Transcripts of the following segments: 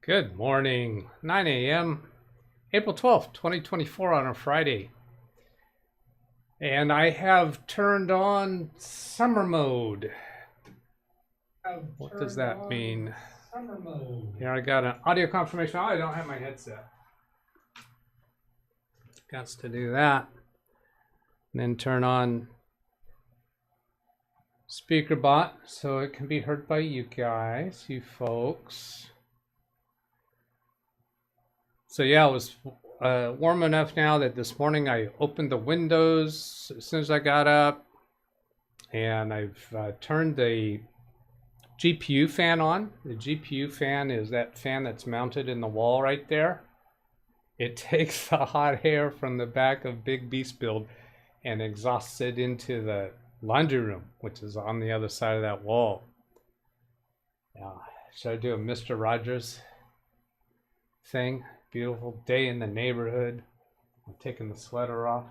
Good morning, 9 a.m., April 12th, 2024 on a Friday. And I have turned on summer mode. What does that mean? Summer mode. Here I got an audio confirmation. Oh, I don't have my headset. Got to do that. And then turn on speaker bot so it can be heard by you guys, you folks. So yeah, it was warm enough now that this morning I opened the windows as soon as I got up, and I've turned the GPU fan on. The GPU fan is that fan that's mounted in the wall right there. It takes the hot air from the back of Big Beast Build and exhausts it into the laundry room, which is on the other side of that wall. Now, should I do a Mr. Rogers thing? Beautiful day in the neighborhood. I'm taking the sweater off.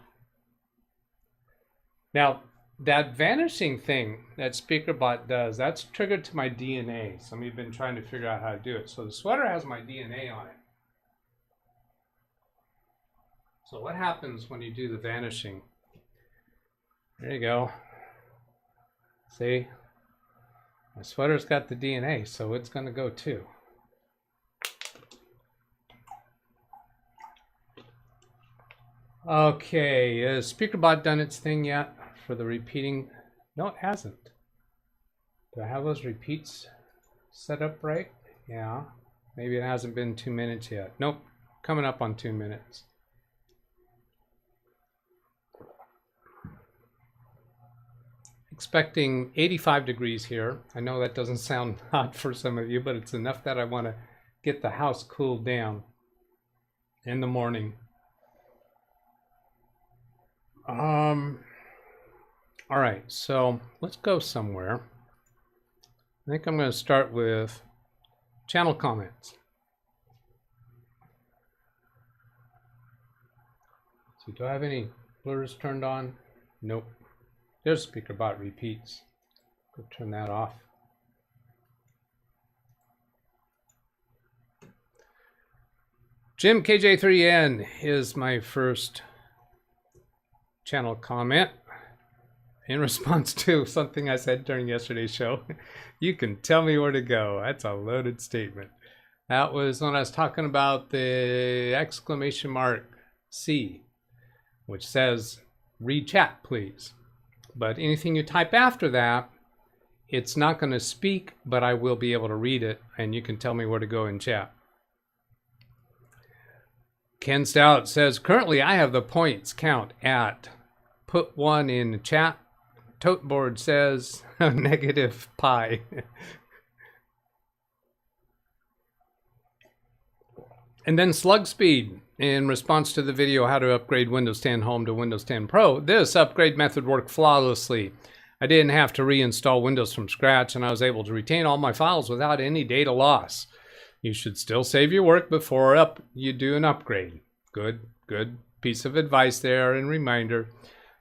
Now, that vanishing thing that SpeakerBot does, that's triggered to my DNA. Some of you have been trying to figure out how to do it. So the sweater has my DNA on it. So what happens when you do the vanishing? There you go. See? My sweater's got the DNA, so it's going to go too. Okay, has SpeakerBot done its thing yet for the repeating? No, it hasn't. Do I have those repeats set up right? Yeah, maybe it hasn't been 2 minutes yet. Nope, coming up on 2 minutes. Expecting 85 degrees here. I know that doesn't sound hot for some of you, but it's enough that I want to get the house cooled down in the morning. All right, so let's go somewhere. I think I'm going to start with channel comments. So do I have any blurs turned on? Nope. There's SpeakerBot repeats. Go turn that off. Jim KJ3N is my first channel comment in response to something I said during yesterday's show. You can tell me where to go. That's a loaded statement. That was when I was talking about the exclamation mark C, which says read chat please. But anything you type after that, it's not going to speak, but I will be able to read it, and you can tell me where to go in chat. Ken Stout says, currently I have the points count at put 1 in the chat. Toteboard says negative pi. And then Slug Speed, in response to the video how to upgrade Windows 10 Home to Windows 10 Pro, this upgrade method worked flawlessly. I didn't have to reinstall Windows from scratch, and I was able to retain all my files without any data loss. You should still save your work before you do an upgrade. Good piece of advice there and reminder.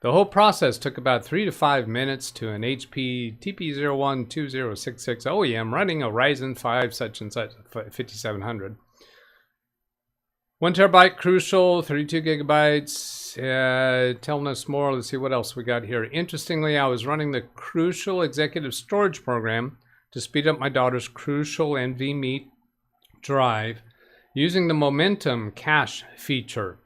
The whole process took about 3 to 5 minutes to an HP TP012066 OEM running a Ryzen 5 such and such 5700. 1 terabyte crucial, 32 gigabytes. Telling us more. Let's see what else we got here. Interestingly, I was running the Crucial Executive Storage program to speed up my daughter's Crucial NVMe drive using the Momentum cache feature.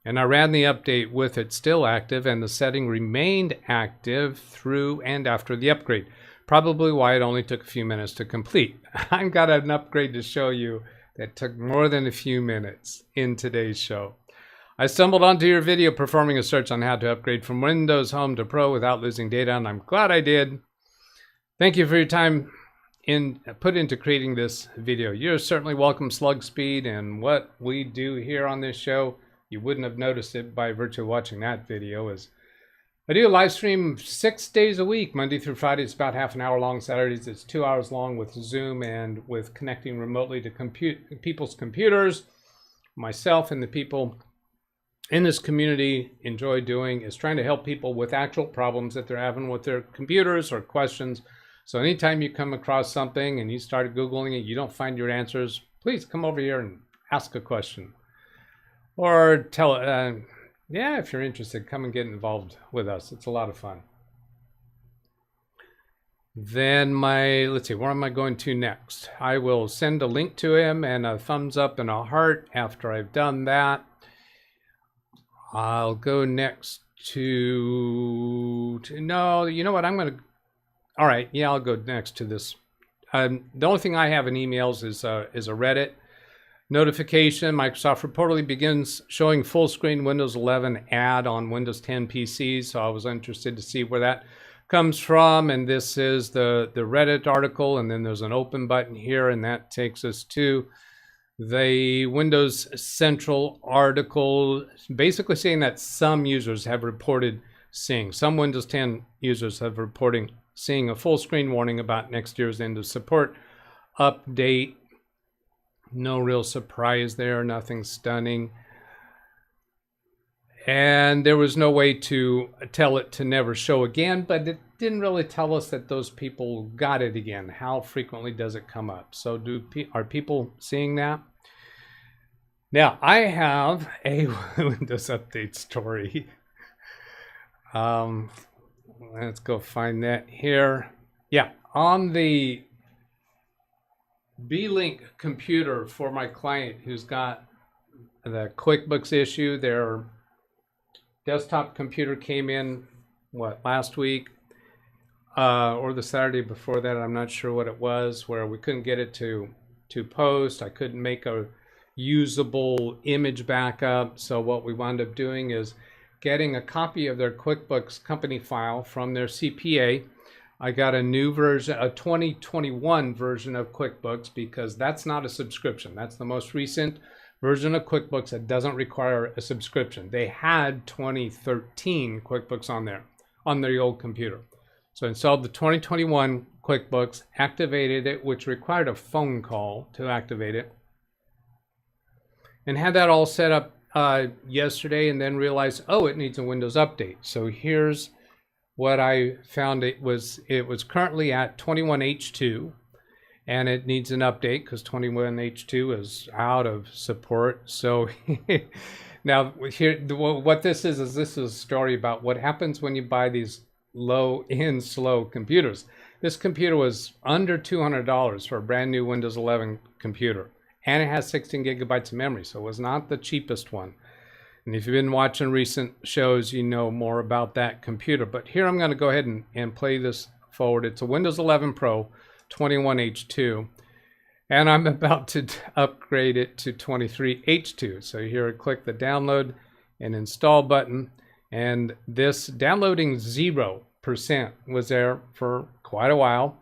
And I ran the update with it still active, and the setting remained active through and after the upgrade. Probably why it only took a few minutes to complete. I've got an upgrade to show you that took more than a few minutes in today's show. I stumbled onto your video performing a search on how to upgrade from Windows Home to Pro without losing data, and I'm glad I did. Thank you for your time put into creating this video. You're certainly welcome, Slug Speed, and what we do here on this show, you wouldn't have noticed it by virtue of watching that video, is I do a live stream 6 days a week, Monday through Friday. It's about half an hour long. Saturdays it's 2 hours long with Zoom and with connecting remotely to people's computers. Myself and the people in this community enjoy doing is trying to help people with actual problems that they're having with their computers or questions. So anytime you come across something and you start Googling it, you don't find your answers, please come over here and ask a question. Or tell, yeah, if you're interested, come and get involved with us. It's a lot of fun. Then let's see, where am I going to next? I will send a link to him and a thumbs up and a heart after I've done that. I'll go next to no, you know what, I'm going to, all right, yeah, I'll go next to this. The only thing I have in emails is a Reddit notification. Microsoft reportedly begins showing full screen Windows 11 ad on Windows 10 PCs. So I was interested to see where that comes from. And this is the Reddit article. And then there's an open button here, and that takes us to the Windows Central article, basically saying that some users have reported seeing, some Windows 10 users have reported seeing a full screen warning about next year's end of support update. No real surprise there, nothing stunning. And there was no way to tell it to never show again, but it didn't really tell us that those people got it again. How frequently does it come up? So are people seeing that? Now, I have a Windows Update story. Let's go find that here. Yeah, on the B-Link computer for my client who's got the QuickBooks issue, their desktop computer came in, last week? Or the Saturday before that, I'm not sure what it was, where we couldn't get it to post. I couldn't make a usable image backup. So what we wound up doing is getting a copy of their QuickBooks company file from their CPA. I got a new version, a 2021 version of QuickBooks, because that's not a subscription. That's the most recent version of QuickBooks that doesn't require a subscription. They had 2013 QuickBooks on there, on their old computer. So I installed the 2021 QuickBooks, activated it, which required a phone call to activate it, and had that all set up yesterday, and then realized, oh, it needs a Windows update. So here's what I found. It was currently at 21H2, and it needs an update because 21H2 is out of support. So now here, what this is this is a story about what happens when you buy these low-end slow computers. This computer was under $200 for a brand new Windows 11 computer, and it has 16 gigabytes of memory, so it was not the cheapest one. And if you've been watching recent shows, you know more about that computer. But here I'm going to go ahead and play this forward. It's a Windows 11 Pro 21H2, and I'm about to upgrade it to 23H2. So here I click the download and install button, and this downloading 0% was there for quite a while.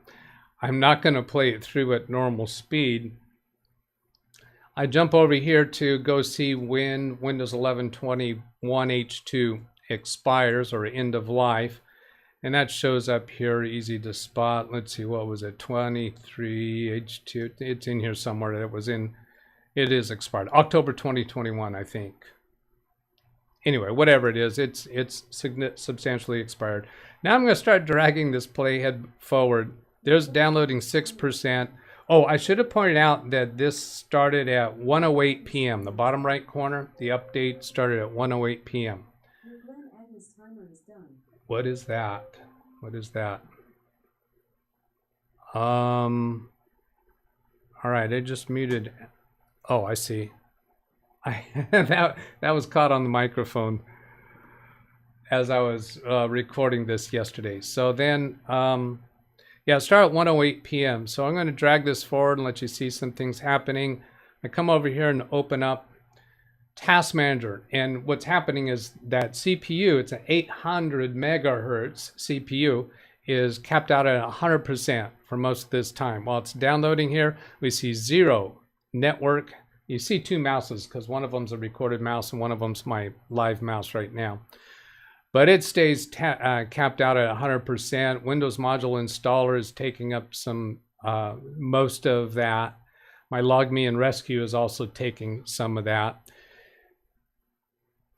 I'm not going to play it through at normal speed. I jump over here to go see when Windows 11 21H2 expires, or end of life. And that shows up here, easy to spot. Let's see, what was it? 23H2. It's in here somewhere. It is expired. October 2021, I think. Anyway, whatever it is, it's substantially expired. Now I'm going to start dragging this playhead forward. There's downloading 6%. Oh, I should have pointed out that this started at 1:08 p.m. The bottom right corner, the update started at 1:08 p.m. What is that? What is that? All right, I just muted. Oh, I see. That was caught on the microphone as I was recording this yesterday. So then, yeah, start at 1:08 p.m. So I'm going to drag this forward and let you see some things happening. I come over here and open up Task Manager, and what's happening is that CPU, it's an 800 megahertz CPU, is capped out at 100% for most of this time. While it's downloading here, we see 0 network. You see 2 mouses because one of them's a recorded mouse and one of them's my live mouse right now. But it stays capped out at 100%. Windows Module Installer is taking up some most of that. My Log Me and Rescue is also taking some of that.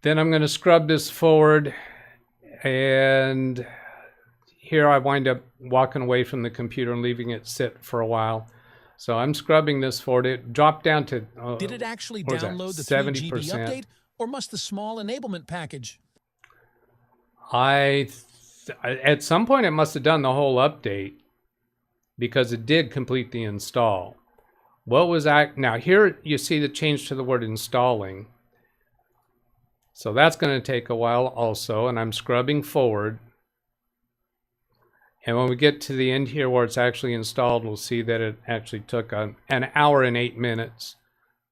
Then I'm going to scrub this forward, and here I wind up walking away from the computer and leaving it sit for a while. So I'm scrubbing this for it. It dropped down to did it actually download the 3GB 70%. update, or must the small enablement package? At some point it must have done the whole update, because it did complete the install. What was that? Now here you see the change to the word installing. So that's going to take a while also, and I'm scrubbing forward. And when we get to the end here where it's actually installed, we'll see that it actually took an hour and 8 minutes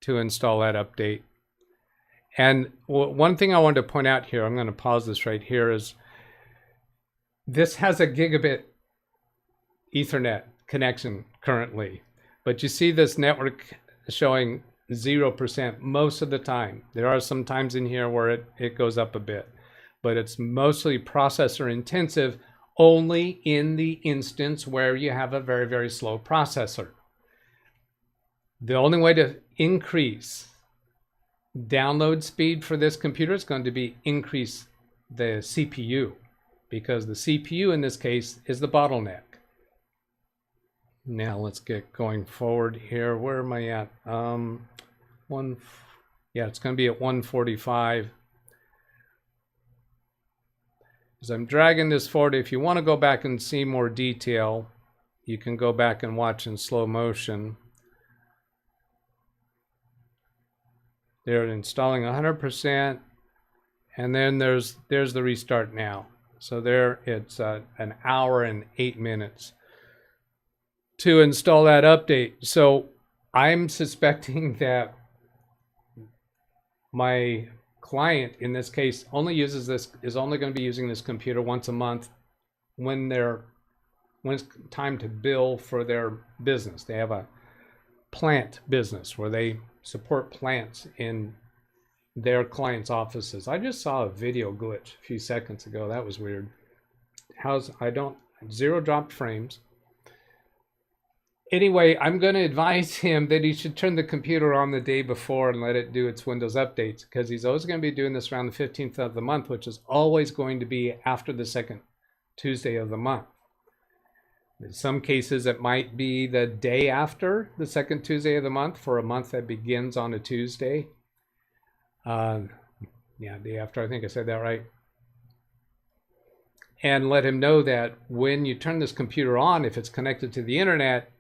to install that update. And one thing I wanted to point out here, I'm going to pause this right here, is this has a gigabit Ethernet connection currently. But you see this network showing 0% most of the time. There are some times in here where it goes up a bit, but it's mostly processor intensive only in the instance where you have a very, very slow processor. The only way to increase download speed for this computer is going to be increase the CPU, because the CPU in this case is the bottleneck. Now let's get going forward here. Where am I at? It's going to be at 145. As I'm dragging this forward, if you want to go back and see more detail, you can go back and watch in slow motion. They're installing 100%, and then there's the restart now. So there it's an hour and 8 minutes to install that update. So I'm suspecting that my client in this case is only going to be using this computer once a month when it's time to bill for their business. They have a plant business where they support plants in their clients' offices. I just saw a video glitch a few seconds ago. That was weird. Zero dropped frames. Anyway, I'm going to advise him that he should turn the computer on the day before and let it do its Windows updates, because he's always going to be doing this around the 15th of the month, which is always going to be after the second Tuesday of the month. In some cases, it might be the day after the second Tuesday of the month for a month that begins on a Tuesday. Day after, I think I said that right. And let him know that when you turn this computer on, if it's connected to the internet,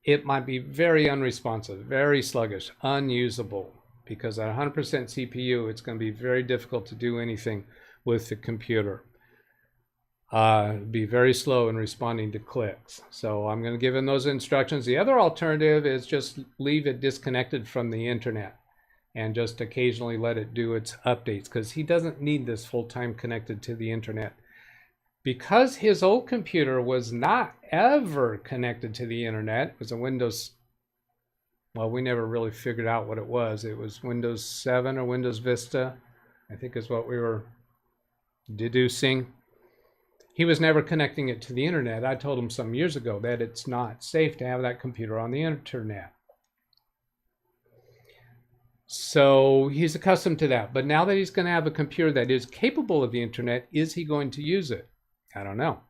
it might be very unresponsive, very sluggish, unusable, because at 100% CPU, it's going to be very difficult to do anything with the computer. Be very slow in responding to clicks. So I'm going to give him those instructions. The other alternative is just leave it disconnected from the internet and just occasionally let it do its updates, because he doesn't need this full-time connected to the internet. Because his old computer was not ever connected to the internet, it was a Windows, well, we never really figured out what it was. It was Windows 7 or Windows Vista, I think is what we were deducing. He was never connecting it to the internet. I told him some years ago that it's not safe to have that computer on the internet. So he's accustomed to that. But now that he's going to have a computer that is capable of the internet, is he going to use it? I don't know.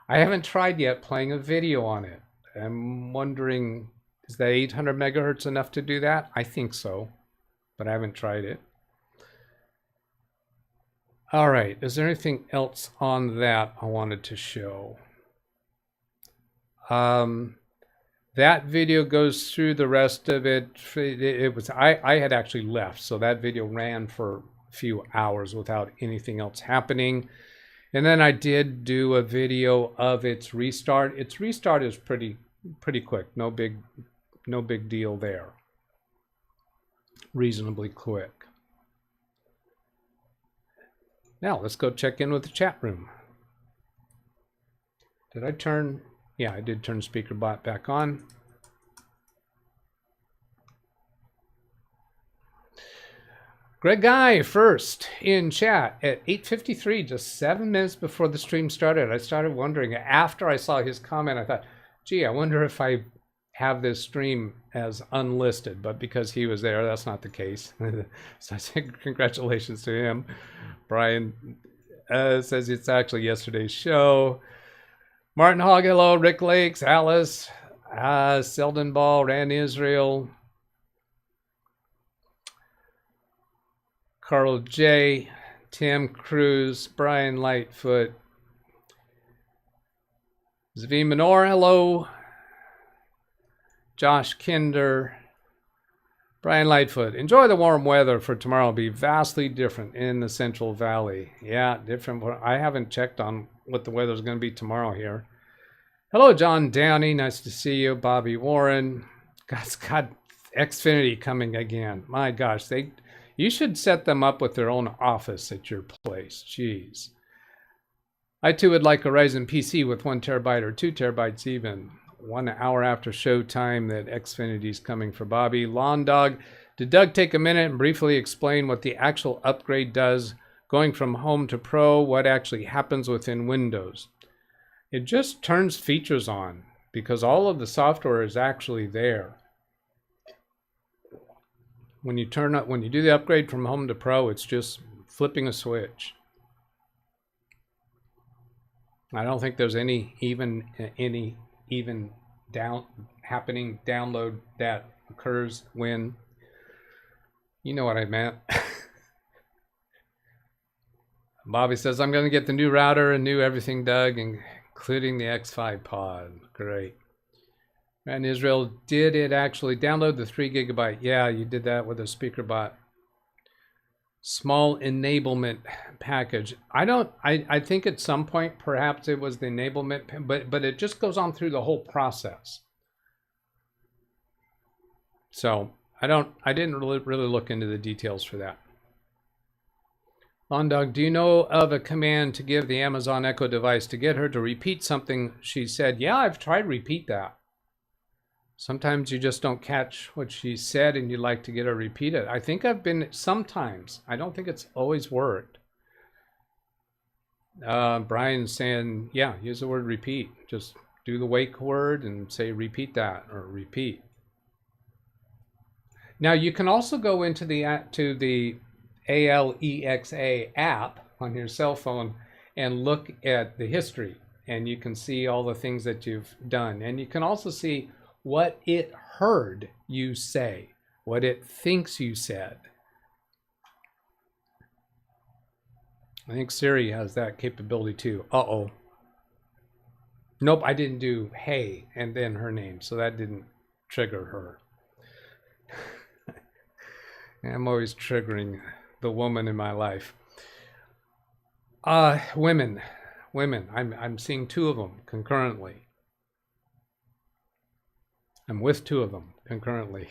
I haven't tried yet playing a video on it. I'm wondering, is that 800 megahertz enough to do that? I think so, but I haven't tried it. All right, is there anything else on that I wanted to show? That video goes through the rest of it. I had actually left, so that video ran for a few hours without anything else happening. And then I did do a video of its restart. Its restart is pretty quick. No big deal there. Reasonably quick. Now let's go check in with the chat room. Did I turn? Yeah, I did turn SpeakerBot back on. Greg Guy first in chat at 8:53, just 7 minutes before the stream started. I started wondering, after I saw his comment, I thought, gee, I wonder if I have this stream as unlisted, but because he was there, that's not the case. So I said congratulations to him. Brian says it's actually yesterday's show. Martin Hogg, hello. Rick Lakes, Alice, Selden Ball, Ran Israel, Carl J, Tim Cruz, Brian Lightfoot, Zvi Menor, hello, Josh Kinder, Brian Lightfoot. Enjoy the warm weather for tomorrow. It'll be vastly different in the Central Valley. Yeah, different. I haven't checked on what the weather's going to be tomorrow here. Hello, John Downey. Nice to see you. Bobby Warren. God's got Xfinity coming again. My gosh, you should set them up with their own office at your place. Jeez. I too would like a Ryzen PC with 1 terabyte or 2 terabytes even. 1 hour after showtime that Xfinity is coming for Bobby. Lawn Dog. Did Doug take a minute and briefly explain what the actual upgrade does going from home to pro? What actually happens within Windows? It just turns features on because all of the software is actually there. When you do the upgrade from home to pro, it's just flipping a switch. I don't think there's any download that occurs when, you know what I meant. Bobby says, I'm going to get the new router and new everything, Doug, including the X5 pod. Great. And Israel, did it actually download the 3 gigabyte? Yeah, you did that with a SpeakerBot. Small enablement package. I think at some point perhaps it was the enablement, but it just goes on through the whole process. So I didn't really look into the details for that. Lawn Dog, do you know of a command to give the Amazon Echo device to get her to repeat something she said? Yeah, I've tried repeat that. Sometimes you just don't catch what she said and you'd like to get her to repeat it. I think I've been sometimes. I don't think it's always worked. Brian's saying, yeah, use the word repeat. Just do the wake word and say repeat that or repeat. Now you can also go into the Alexa app on your cell phone and look at the history, and you can see all the things that you've done, and you can also see what it heard you say, what it thinks you said. I think Siri has that capability too. Uh-oh. Nope, I didn't do hey and then her name, so that didn't trigger her. I'm always triggering the woman in my life. Women. I'm seeing 2 of them concurrently. I'm with 2 of them concurrently.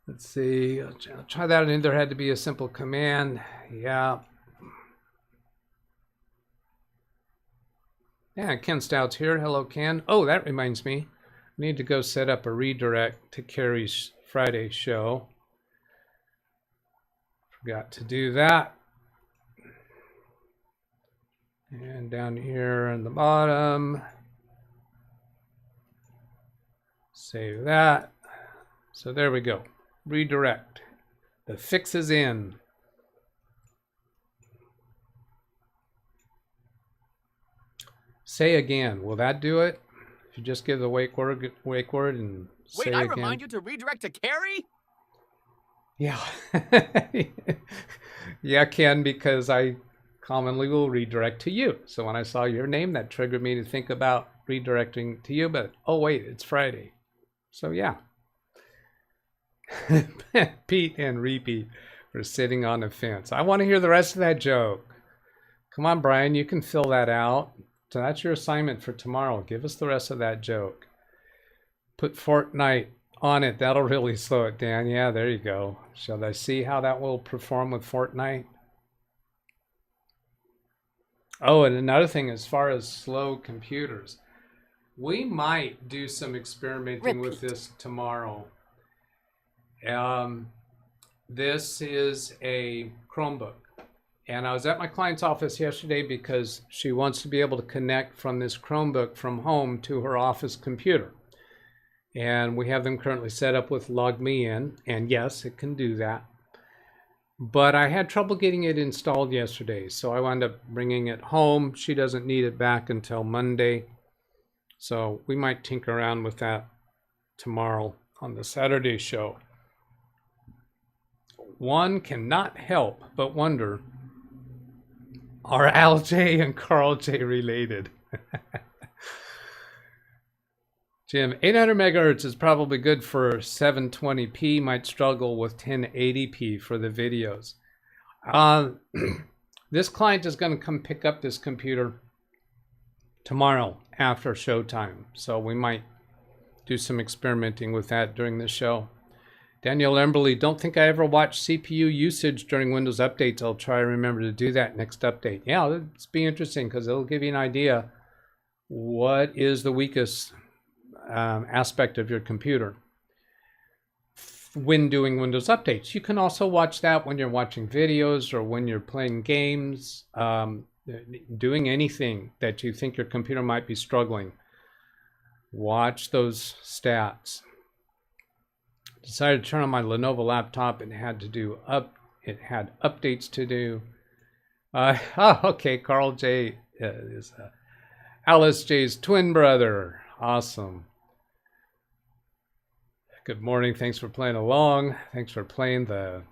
Let's see. I'll try that. And there had to be a simple command. Yeah. Yeah, Ken Stout's here. Hello, Ken. Oh, that reminds me. I need to go set up a redirect to Carrie's Friday show. Forgot to do that. And down here on the bottom, save that. So there we go. Redirect. The fix is in. Say again. Will that do it? If you just give the wake word and say again. Wait, I remind you to redirect to Carrie? Yeah. Yeah, Ken, because I commonly will redirect to you. So when I saw your name, that triggered me to think about redirecting to you, but oh wait, it's Friday. So yeah. Pete and repeat for sitting on the fence. I want to hear the rest of that joke. Come on, Brian, you can fill that out. So that's your assignment for tomorrow. Give us the rest of that joke. Put Fortnite on it. That'll really slow it down. Yeah, there you go. Shall I see how that will perform with Fortnite? Oh, and another thing, as far as slow computers, we might do some experimenting with this tomorrow. This is a Chromebook. And I was at my client's office yesterday because she wants to be able to connect from this Chromebook from home to her office computer. And we have them currently set up with Log Me In. And yes, it can do that. But I had trouble getting it installed yesterday. So I wound up bringing it home. She doesn't need it back until Monday. So we might tinker around with that tomorrow on the Saturday show. One cannot help but wonder, are Al J and Carl J related? Jim, 800 megahertz is probably good for 720p, might struggle with 1080p for the videos. This client is going to come pick up this computer tomorrow after showtime, so we might do some experimenting with that during the show. Daniel Emberley, don't think I ever watched CPU usage during Windows updates. I'll try to remember to do that next update. Yeah, it's be interesting because it'll give you an idea what is the weakest aspect of your computer when doing Windows updates. You can also watch that when you're watching videos or when you're playing games, doing anything that you think your computer might be struggling. Watch those stats. Decided to turn on my Lenovo laptop. It had updates to do. Okay, Carl J is Alice J's twin brother. Awesome. Good morning. Thanks for playing along. Thanks for playing the...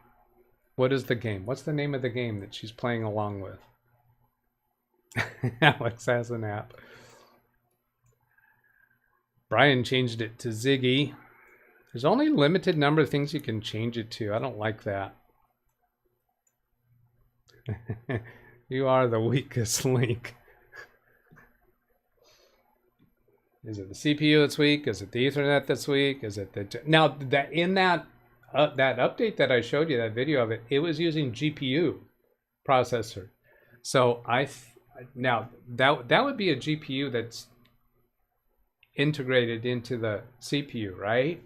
What is the game? What's the name of the game that she's playing along with? Alex has an app. Brian changed it to Ziggy. There's only a limited number of things you can change it to. I don't like that. You are the weakest link. Is it the CPU that's weak? Is it the Ethernet that's weak? Is it the... Now, that in that update that I showed you, that video of it, it was using GPU processor. So now that would be a GPU that's integrated into the CPU, right?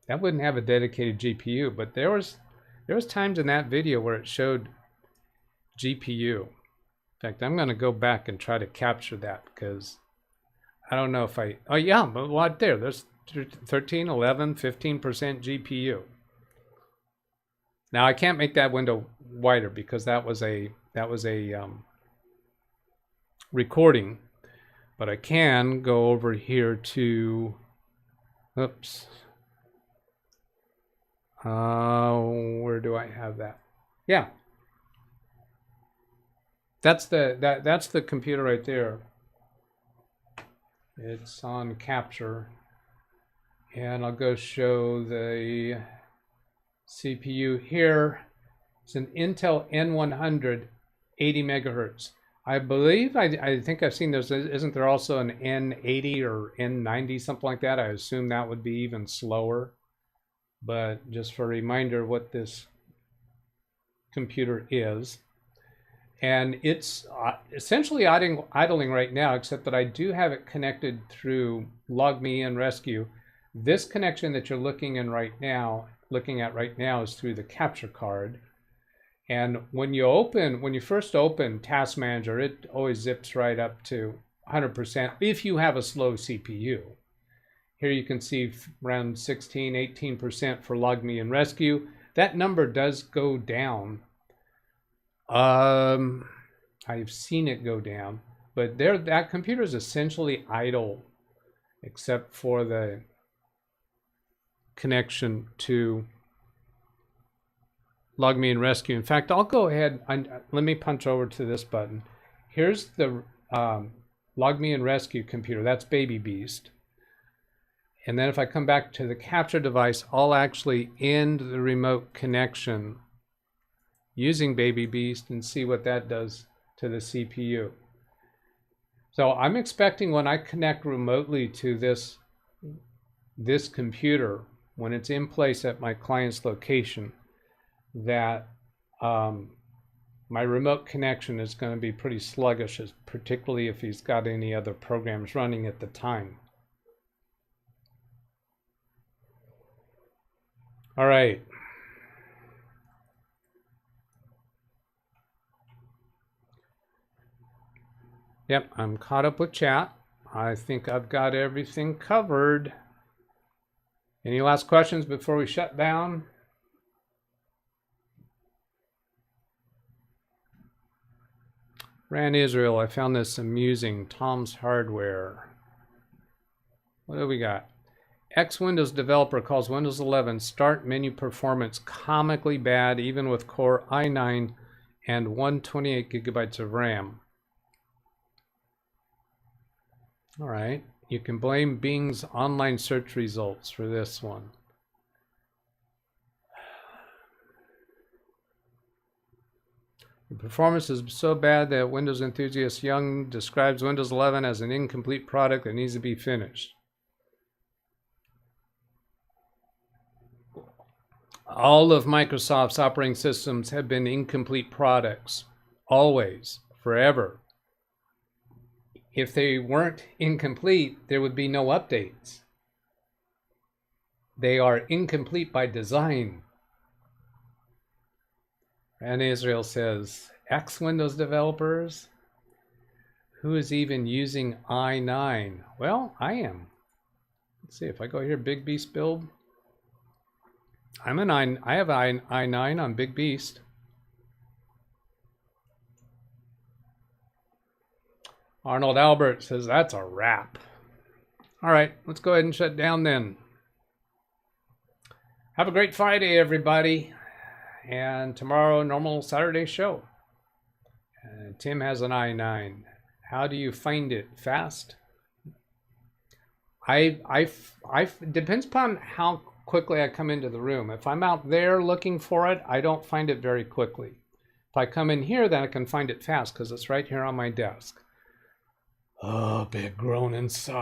That wouldn't have a dedicated GPU, but there was times in that video where it showed GPU. In fact, I'm going to go back and try to capture that because I don't know if I... Oh, yeah, but what there? There's 13, 11, 15% GPU. Now, I can't make that window wider because that was a recording. But I can go over here to... Oops. Where do I have that? Yeah. That's the computer right there. It's on capture. And I'll go show the CPU here. It's an Intel N100, 80 megahertz. I believe, I think I've seen those. Isn't there also an N80 or N90, something like that? I assume that would be even slower. But just for a reminder what this computer is. And it's essentially idling right now, except that I do have it connected through LogMe and Rescue. This connection that you're looking at right now is through the capture card. And when you first open Task Manager, it always zips right up to 100% if you have a slow CPU. Here you can see around 16, 18% for LogMe and Rescue. That number does go down. I've seen it go down, but that computer is essentially idle except for the connection to LogMe and Rescue. In fact, I'll go ahead and let me punch over to this button. Here's the LogMe and Rescue computer. That's Baby Beast. And then if I come back to the capture device, I'll actually end the remote connection using Baby Beast and see what that does to the CPU. So I'm expecting when I connect remotely to this computer, when it's in place at my client's location, that my remote connection is going to be pretty sluggish, particularly if he's got any other programs running at the time. All right. Yep, I'm caught up with chat. I think I've got everything covered. Any last questions before we shut down? Ran Israel, I found this amusing. Tom's Hardware. What do we got? Windows developer calls Windows 11 start menu performance comically bad, even with Core i9 and 128 gigabytes of RAM. All right, you can blame Bing's online search results for this one. The performance is so bad that Windows enthusiast Young describes Windows 11 as an incomplete product that needs to be finished. All of Microsoft's operating systems have been incomplete products, always, forever. If they weren't incomplete, there would be no updates. They are incomplete by design. And Israel says, Windows developers? Who is even using i9? Well, I am. Let's see, if I go here, Big Beast build. I have i9 on Big Beast. Arnold Albert says that's a wrap. All right, let's go ahead and shut down then. Have a great Friday, everybody. And tomorrow, normal Saturday show. Tim has an i9. How do you find it? Fast? Depends upon how quickly I come into the room. If I'm out there looking for it, I don't find it very quickly. If I come in here, then I can find it fast because it's right here on my desk. Oh, big groan inside.